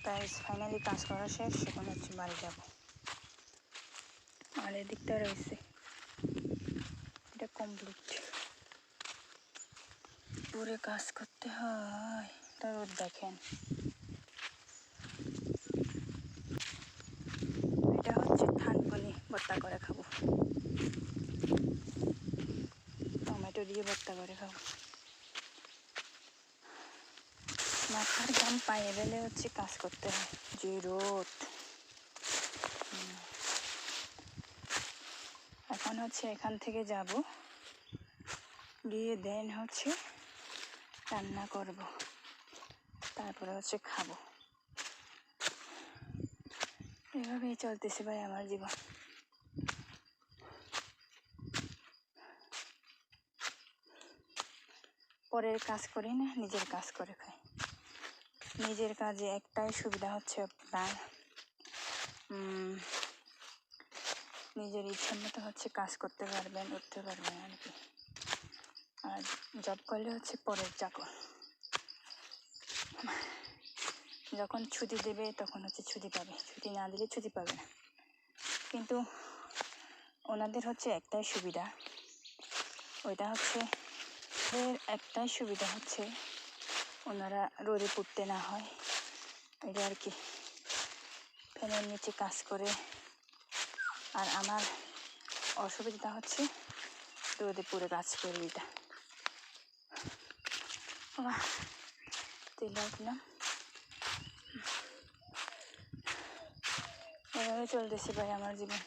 তাই ফাইনালি কাজ করা শেষ, এখন হচ্ছে বাড়ি যাব। আর এদিকটা রয়েছে, এটা কমপ্লিট। পুরে কাজ করতে হয়। তো দেখেন এটা হচ্ছে থানকুনি ভর্তা করে খাবো, টমেটো দিয়ে ভর্তা করে খাবো। মাথার ঘাম পায়ে বেলে হচ্ছে কাজ করতে হয়, যে রোদ। এখন হচ্ছে এখান থেকে যাব, গিয়ে দেন হচ্ছে রান্না করব, তারপরে হচ্ছে খাবো। এভাবেই চলতেছে ভাই আমার জীবন। পরের কাজ করি না, নিজের কাজ করে খাই। নিজের কাজে একটাই সুবিধা হচ্ছে আপনার নিজের ইচ্ছা মতো হচ্ছে কাজ করতে পারবেন, উঠতে পারবেন আর কি। আর জব করলে হচ্ছে পরের চাকর, যখন ছুটি দেবে তখন হচ্ছে ছুটি পাবে, ছুটি না দিলে ছুটি পাবে না। কিন্তু ওনাদের হচ্ছে একটাই সুবিধা, ওইটা হচ্ছে একটাই সুবিধা হচ্ছে ওনারা রোদে পুড়তে না হয়, এটা আর কি। ফ্যানের নিচে কাজ করে। আর আমার অসুবিধা হচ্ছে রোদে পুড়ে কাজ করি, এটা তেল রাখলাম। এভাবে চলতেছে ভাই আমার জীবন।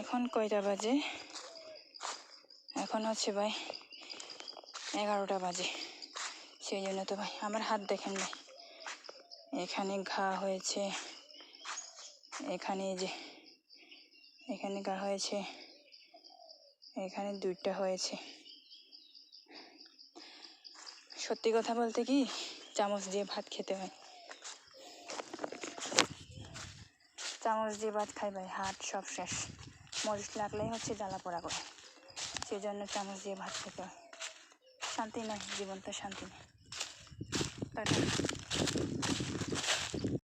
এখন কয়টা বাজে? এখন হচ্ছে ভাই 11টা বাজে। সেই জন্য তো ভাই আমার হাত দেখেন ভাই, এখানে ঘা হয়েছে, এখানে যে এখানে ঘা হয়েছে, এখানে 2টা হয়েছে। সত্যি কথা বলতে কি, চামচ দিয়ে ভাত খেতে হয়, চামচ দিয়ে ভাত খাই ভাই, হাত সব শেষ। মরিচ লাগলেই হচ্ছে জ্বালা পোড়া করে, সেই জন্য চামচ দিয়ে ভাত খেতে হয়। শান্তি নাই, জীবনটা শান্তি নেই।